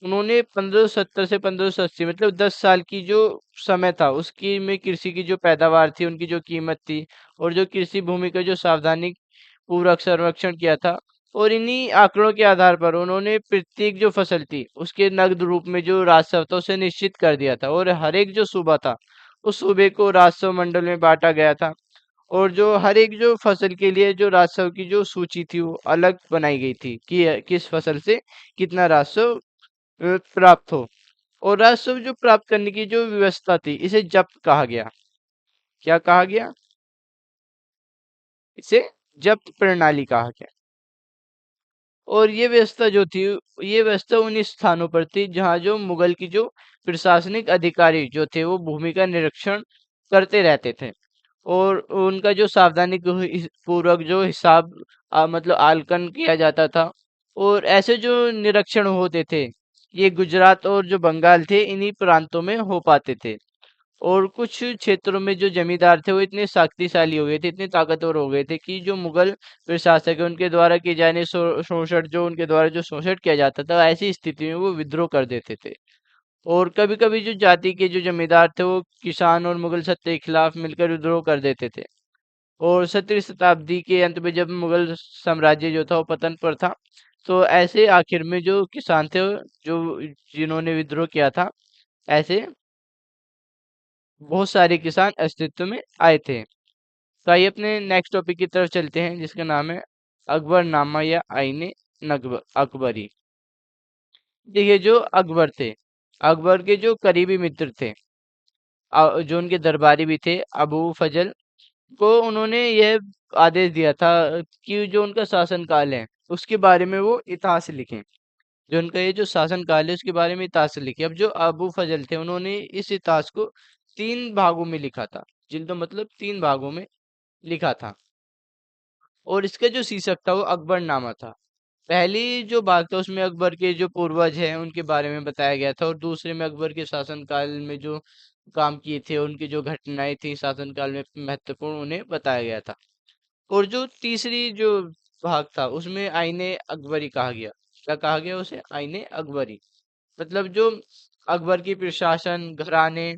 उन्होंने 1570 से 1580 मतलब 10 साल की जो समय था उसकी में कृषि की जो पैदावार थी, उनकी जो कीमत थी और जो कृषि भूमि का जो सावधानी पूर्वक संरक्षण किया था। और इन्हीं आंकड़ों के आधार पर उन्होंने प्रत्येक जो फसल थी उसके नकद रूप में जो राजस्व था उसे निश्चित कर दिया था, और हर एक जो सूबा था उस सूबे को राजस्व मंडल में बांटा गया था। और जो हर एक जो फसल के लिए जो राजस्व की जो सूची थी वो अलग बनाई गई थी कि किस फसल से कितना राजस्व प्राप्त हो। और राजस्व जो प्राप्त करने की जो व्यवस्था थी इसे जब्त कहा गया। क्या कहा गया? इसे जब्त प्रणाली कहा गया। और ये व्यवस्था जो थी, ये व्यवस्था उन स्थानों पर थी जहाँ जो मुगल की जो प्रशासनिक अधिकारी जो थे वो भूमि का निरीक्षण करते रहते थे। और उनका जो सावधानी पूर्वक जो हिसाब मतलब आकलन किया जाता था। और ऐसे जो निरीक्षण होते थे ये गुजरात और जो बंगाल थे इन्हीं प्रांतों में हो पाते थे। और कुछ क्षेत्रों में जो जमींदार थे वो इतने शक्तिशाली हो गए थे, इतने ताकतवर हो गए थे कि जो मुगल प्रशासक है उनके द्वारा किए जाने शोषण जो उनके द्वारा जो शोषण किया जाता था ऐसी स्थिति में वो विद्रोह कर देते थे। और कभी कभी जो जाति के जो जमींदार थे वो किसान और मुगल सत्ता के खिलाफ मिलकर विद्रोह कर देते थे। और 17वीं शताब्दी के अंत में जब मुगल साम्राज्य जो था वो पतन पर था, तो ऐसे आखिर में जो किसान थे जो जिन्होंने विद्रोह किया था, ऐसे बहुत सारे किसान अस्तित्व में आए थे। तो आइए अपने नेक्स्ट टॉपिक की तरफ चलते हैं जिसका नाम है अकबरनामा या आईने अकबरी। देखिए जो अकबर थे, अकबर के जो करीबी मित्र थे, जो उनके दरबारी भी थे, अबू फजल को उन्होंने यह आदेश दिया था कि जो उनका शासनकाल है उसके बारे में वो इतिहास लिखें। जो उनका ये जो शासनकाल है उसके बारे में इतिहास लिखे। अब जो अबू फजल थे उन्होंने इस इतिहास को 3 भागों में लिखा था। जिल्दों मतलब 3 भागों में लिखा था। और इसका जो शीर्षक था वो अकबरनामा था। पहली जो भाग था उसमें अकबर के जो पूर्वज हैं उनके बारे में बताया गया था, और दूसरे में अकबर के शासनकाल में जो काम किए थे, उनकी जो घटनाएं थी शासनकाल में महत्वपूर्ण, उन्हें बताया गया था। और जो तीसरी जो भाग था उसमें आईने अकबरी कहा गया। क्या कहा गया उसे? आईने अकबरी। मतलब जो अकबर की प्रशासन, घराने,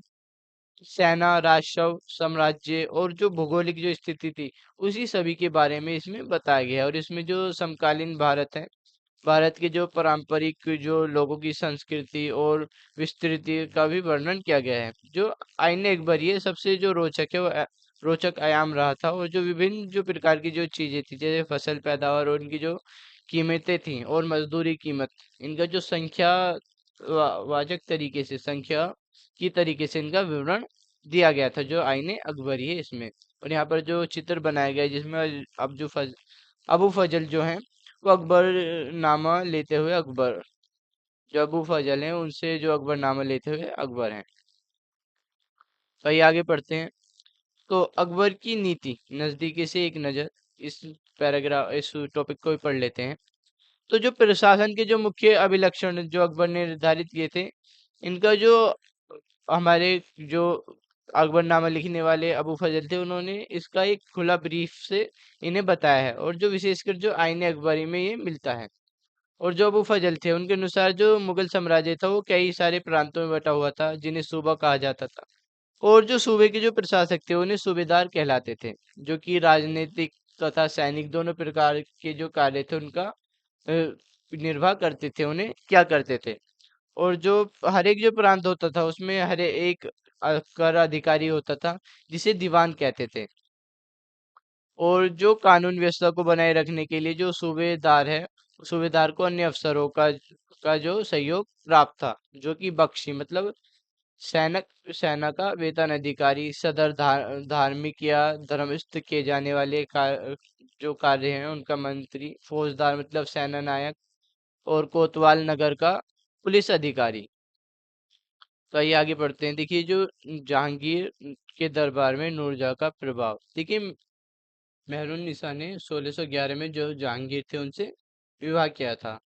सेना, राजस्व, साम्राज्य और जो भौगोलिक जो स्थिति थी उसी सभी के बारे में इसमें बताया गया है। और इसमें जो समकालीन भारत है, भारत के जो पारंपरिक जो लोगों की संस्कृति और विस्तृति का भी वर्णन किया गया है। जो आईने अकबरी है सबसे जो रोचक है वो रोचक आयाम रहा था। और जो विभिन्न जो प्रकार की जो चीजें थी जैसे फसल पैदावार और उनकी जो कीमतें थी और मजदूरी कीमत, इनका जो संख्या वाचक तरीके से, संख्या की तरीके से इनका विवरण दिया गया था जो आईने अकबरी है इसमें। और यहाँ पर जो चित्र बनाया गया है जिसमें अबू फजल जो हैं वो अकबर नामा लेते हुए अकबर, जो अबू फजल हैं उनसे जो अकबर नामा लेते हुए अकबर हैं। तो आइए आगे पढ़ते हैं। तो अकबर की नीति, नजदीकी से एक नजर इस पैराग्राफ इस टॉपिक को भी पढ़ लेते हैं। तो जो प्रशासन के जो मुख्य अभिलक्षण जो अकबर ने निर्धारित किए थे, इनका जो हमारे जो अकबरनामा लिखने वाले अबू फजल थे उन्होंने इसका एक खुला ब्रीफ से इन्हें बताया है, और जो विशेषकर जो आईने अकबरी में ये मिलता है। और जो अबू फजल थे उनके अनुसार जो मुगल साम्राज्य था वो कई सारे प्रांतों में बटा हुआ था जिन्हें सूबा कहा जाता था। और जो सूबे के जो प्रशासक थे उन्हें सूबेदार कहलाते थे, जो कि राजनीतिक तथा सैनिक दोनों प्रकार के जो कार्य थे उनका निर्वाह करते थे, उन्हें क्या करते थे। और जो हर एक जो प्रांत होता था उसमें हर एक कर अधिकारी होता था, जिसे दीवान कहते थे। और जो कानून व्यवस्था को बनाए रखने के लिए जो सूबेदार है, सूबेदार को अन्य अफसरों का जो सहयोग प्राप्त था, जो कि बख्शी मतलब सैनक सेना का वेतन अधिकारी, सदर धार्मिक या धर्मस्थ किए जाने वाले जो कार्य हैं उनका मंत्री, फौजदार मतलब सेना नायक, और कोतवाल नगर का पुलिस अधिकारी। तो आइए आगे बढ़ते हैं। देखिए जो जहांगीर के दरबार में नूरजहां का प्रभाव। देखिए मेहरुन्निसा ने 1611 में जो जहांगीर थे उनसे विवाह किया था,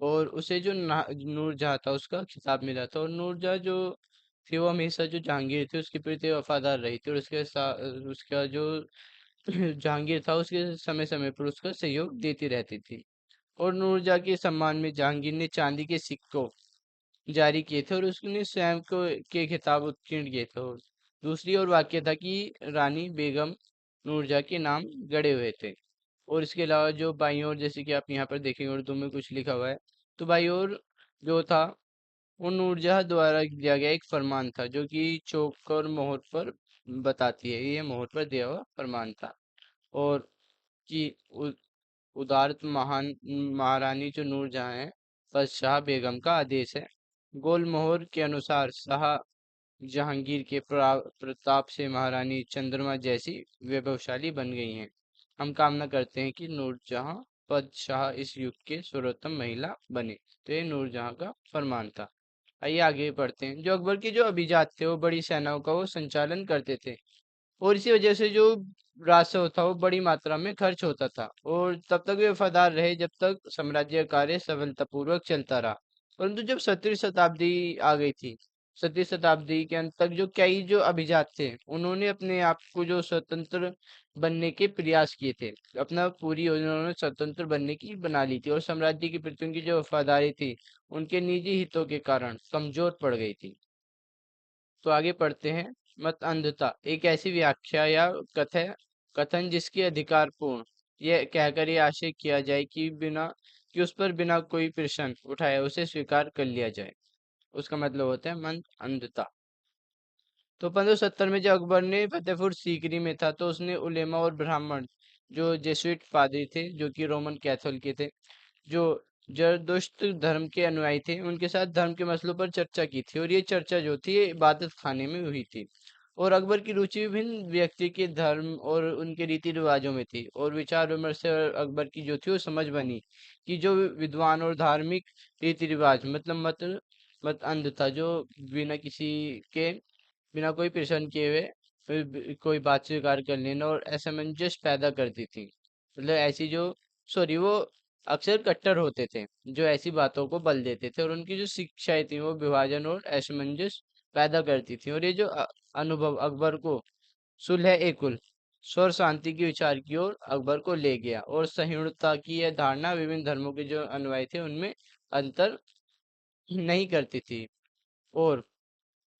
और उसे जो नूरजहां था उसका खिताब मिला था। और नूरजहां जो थी वो हमेशा जो जहांगीर थी उसके प्रति वफादार रही थी, और उसके साथ उसका जो जहांगीर था उसके समय समय पर उसका सहयोग देती रहती थी। और नूरजहां के सम्मान में जहांगीर ने चांदी के सिक्कों जारी किए थे, और उसने स्वयं को के खिताब उत्कीर्ण किए थे। और दूसरी ओर वाक्य था कि रानी बेगम नूरजहां के नाम गड़े हुए थे। और इसके अलावा जो बाईं ओर जैसे कि आप यहाँ पर देखेंगे उर्दू में कुछ लिखा हुआ है, तो बाईं ओर जो था वो नूरजहां द्वारा दिया गया एक फरमान था, जो कि चौक और मोहर पर बताती है, ये मोहर पर दिया हुआ फरमान था। और कि उदारत महान महारानी जो नूरजहां है, पर शाह बेगम का आदेश है। गोल मोहर के अनुसार शाह जहांगीर के प्रताप से महारानी चंद्रमा जैसी वैभवशाली बन गई हैं। हम कामना करते हैं कि नूरजहां पद शाह इस युग के सर्वोत्तम महिला बने। तो ये नूरजहां का फरमान था। आइए आगे बढ़ते हैं। जो अकबर के जो अभिजात थे वो बड़ी सेनाओं का वो संचालन करते थे, और इसी वजह से जो राजस्व था वो बड़ी मात्रा में खर्च होता था। और तब तक वे वफादार रहे जब तक साम्राज्य कार्य सफलतापूर्वक चलता रहा। परंतु जब 17वीं शताब्दी आ गई थी, 17वीं शताब्दी के अंत तक जो कई जो अभिजात थे उन्होंने अपने आप को जो स्वतंत्र बनने के प्रयास किए थे, अपना पूरी योजना उन्होंने स्वतंत्र बनने की बना ली थी, और साम्राज्य के प्रति उनकी जो वफादारी थी उनके निजी हितों के कारण कमजोर पड़ गई थी। तो आगे पढ़ते हैं। मत अंधता एक ऐसी व्याख्या या कथन जिसकी अधिकारपूर्ण यह कहकर ये आशय किया जाए कि उस पर बिना कोई प्रश्न उठाए उसे स्वीकार कर लिया जाए, उसका मतलब होता है मत अंधता। तो 1570 में जब अकबर ने फतेहपुर सीकरी में था, तो उसने उलेमा और ब्राह्मण जो जेसुइट पादरी थे, जो कि रोमन कैथोलिक के थे, जो जरदुश्त धर्म के अनुयायी थे, उनके साथ धर्म के मसलों पर चर्चा की थी। और ये चर्चा जो थी ये इबादत खाने में हुई थी। और अकबर की रुचि विभिन्न व्यक्ति के धर्म और उनके रीति रिवाजों में थी, और विचार विमर्श से अकबर की जो थी वो समझ बनी कि जो विद्वान और धार्मिक रीति रिवाज मतलब मत अंध था, जो बिना किसी के बिना कोई प्रश्न किए हुए कोई बात स्वीकार कर लेना और असमंजस पैदा करती थी। मतलब ऐसी जो सॉरी वो अक्सर कट्टर होते थे, जो ऐसी बातों को बल देते थे, और उनकी जो शिक्षाएं थी वो विभाजन और असमंजस पैदा करती थी। और ये जो अनुभव अकबर को सुलह ए कुल स्वर शांति के विचार की ओर अकबर को ले गया, और सहिष्णुता की यह धारणा विभिन्न धर्मों के जो अनुयायी थे उनमें अंतर नहीं करती थी। और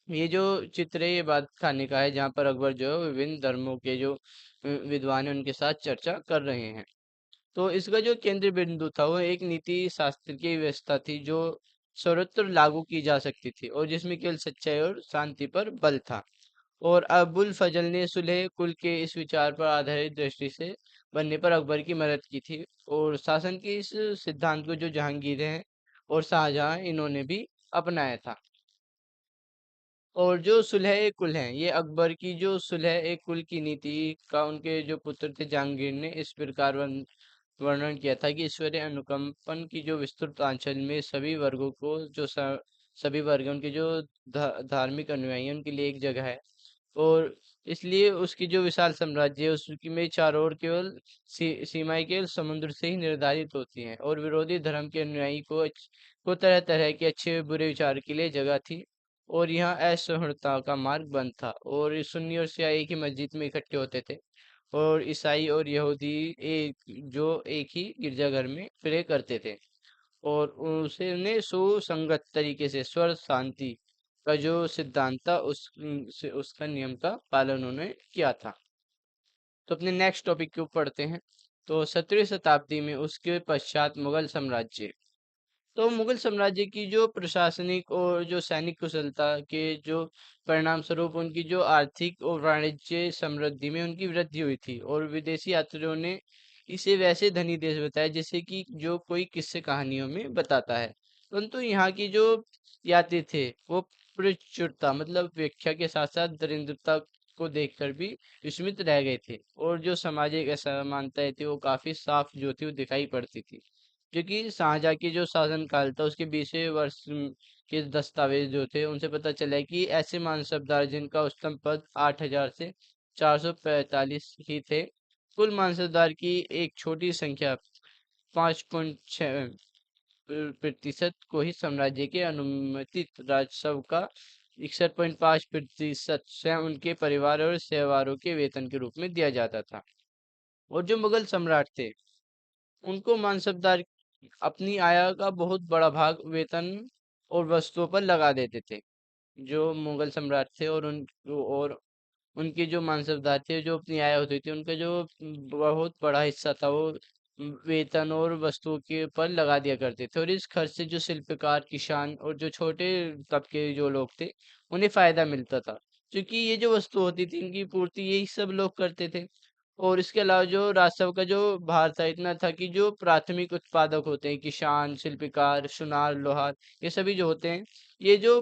ये जो चित्र है ये बात खाने का है, जहाँ पर अकबर जो है विभिन्न धर्मों के जो विद्वान हैं उनके साथ चर्चा कर रहे हैं। तो इसका जो केंद्र बिंदु था वो एक नीति शास्त्र की व्यवस्था थी, जो सर्वत्र लागू की जा सकती थी, और जिसमें केवल सच्चाई और शांति पर बल था। और अबुल फजल ने सुलह कुल के इस विचार पर आधारित दृष्टि से बनने पर अकबर की मदद की थी। और शासन के इस सिद्धांत को जो जहांगीर हैं और शाहजहां इन्होंने भी अपनाया था। और जो सुलह कुल हैं ये अकबर की जो सुलह कुल की नीति का उनके जो पुत्र थे जहांगीर ने इस प्रकार वर्णन किया था कि ईश्वरीय अनुकंपन की जो विस्तृत आंचल में सभी वर्गों को सभी वर्ग हैं, उनके जो धार्मिक अनुयायी हैं उनके लिए एक जगह है। और इसलिए उसकी जो विशाल साम्राज्य है उसकी में चारों ओर केवल सीमाएं केवल समुद्र से ही निर्धारित होती हैं, और विरोधी धर्म के अनुयायी को तरह तरह के अच्छे बुरे विचार के लिए जगह थी। और यहाँ असहिष्णुता का मार्ग बंद था, और ये सुन्नी और शिया एक ही मस्जिद में इकट्ठे होते थे, और ईसाई और यहूदी एक ही गिरजाघर में प्रे करते थे। और उसे ने सुसंगत तरीके से स्वर शांति का जो सिद्धांत था उसका नियम का पालन उन्होंने किया था। तो अपने नेक्स्ट टॉपिक के ऊपर पढ़ते हैं। तो 17वीं शताब्दी में उसके पश्चात मुगल साम्राज्य। तो मुगल साम्राज्य की जो प्रशासनिक और जो सैनिक कुशलता के जो परिणाम स्वरूप उनकी जो आर्थिक और वाणिज्य समृद्धि में उनकी वृद्धि हुई थी, और विदेशी यात्रियों ने इसे वैसे धनी देश बताया जैसे कि जो कोई किस्से कहानियों में बताता है। परंतु यहाँ की जो यात्री थे वो प्रचुरता मतलब व्याख्या के साथ साथ दरिद्रता को देखकर भी विस्मित रह गए थे, और जो सामाजिक असमानताएं थी वो काफी साफ जो थी वो दिखाई पड़ती थी। क्योंकि शाहजहाँ की जो शासनकाल था उसके 20वें वर्ष के दस्तावेज जो थे उनसे पता चला है कि ऐसे मानसबदार जिनका उच्चतम पद 8,000 से 445 ही थे। कुल मानसबदार की एक छोटी संख्या 5.6 प्रतिशत को ही साम्राज्य के अनुमतित राजस्व का 61.5% स्वयं उनके परिवार और सहवारों के वेतन के रूप में दिया जाता था। और जो मुगल सम्राट थे उनको मानसबदार अपनी आय का बहुत बड़ा भाग वेतन और वस्तुओं पर लगा देते थे। जो मुगल सम्राट थे और उनके जो मानसबदार थे जो अपनी आय होती थी उनका जो बहुत बड़ा हिस्सा था वो वेतन और वस्तुओं के पर लगा दिया करते थे, और इस खर्च से जो शिल्पकार किसान और जो छोटे तबके जो लोग थे उन्हें फायदा मिलता था, क्योंकि ये जो वस्तु होती थी इनकी पूर्ति यही सब लोग करते थे। और इसके अलावा जो राजस्व का जो भार था इतना था कि जो प्राथमिक उत्पादक होते हैं किसान शिल्पकार सुनार लोहार ये सभी जो होते हैं ये जो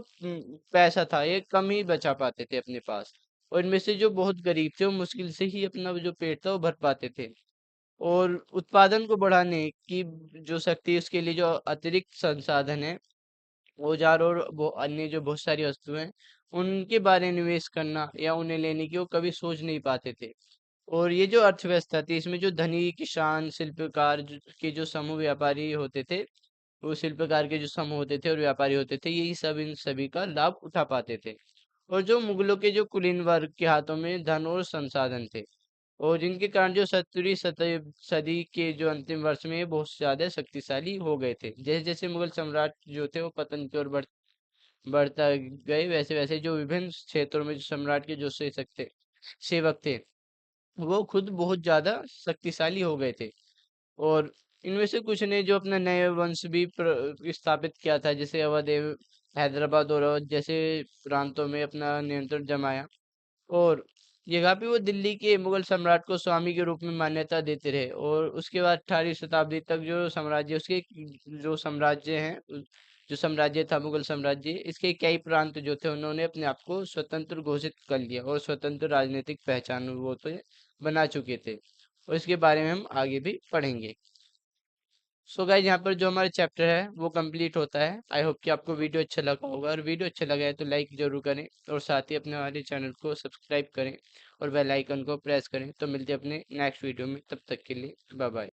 पैसा था ये कम ही बचा पाते थे अपने पास, और इनमें से जो बहुत गरीब थे वो मुश्किल से ही अपना जो पेट था वो भर पाते थे। और उत्पादन को बढ़ाने की जो शक्ति है उसके लिए जो अतिरिक्त संसाधन है औजार और वो अन्य जो बहुत सारी वस्तुएं हैं उनके बारे में निवेश करना या उन्हें लेने की वो कभी सोच नहीं पाते थे। और ये जो अर्थव्यवस्था थी इसमें जो धनी किसान शिल्पकार के जो समूह व्यापारी होते थे वो शिल्पकार के जो समूह होते थे और व्यापारी होते थे यही सब इन सभी का लाभ उठा पाते थे। और जो मुगलों के जो कुलीन वर्ग के हाथों में धन और संसाधन थे, और जिनके कारण जो 17वीं सदी के जो अंतिम वर्ष में ये बहुत ज्यादा शक्तिशाली हो गए थे। जैसे जैसे मुगल सम्राट जो थे वो पतन की ओर बढ़ता गए वैसे वैसे जो विभिन्न क्षेत्रों में जो सम्राट के जो सेवक थे वो खुद बहुत ज्यादा शक्तिशाली हो गए थे। और इनमें से कुछ ने जो अपना नए वंश भी स्थापित किया था, जैसे अवध हैदराबाद और अवध जैसे प्रांतों में अपना नियंत्रण जमाया। और जगह पे वो दिल्ली के मुगल सम्राट को स्वामी के रूप में मान्यता देते रहे, और उसके बाद 18वीं शताब्दी तक जो साम्राज्य उसके जो साम्राज्य हैं जो साम्राज्य था मुगल साम्राज्य इसके कई प्रांत जो थे उन्होंने अपने आप को स्वतंत्र घोषित कर लिया और स्वतंत्र राजनीतिक पहचान वो तो बना चुके थे, और इसके बारे में हम आगे भी पढ़ेंगे। सो गाइस यहाँ पर जो हमारा चैप्टर है वो कंप्लीट होता है। आई होप कि आपको वीडियो अच्छा लगा होगा, और वीडियो अच्छा लगा है तो लाइक जरूर करें और साथ ही अपने हमारे चैनल को सब्सक्राइब करें और बेल आइकन को प्रेस करें। तो मिलते हैं अपने नेक्स्ट वीडियो में, तब तक के लिए बाय बाय।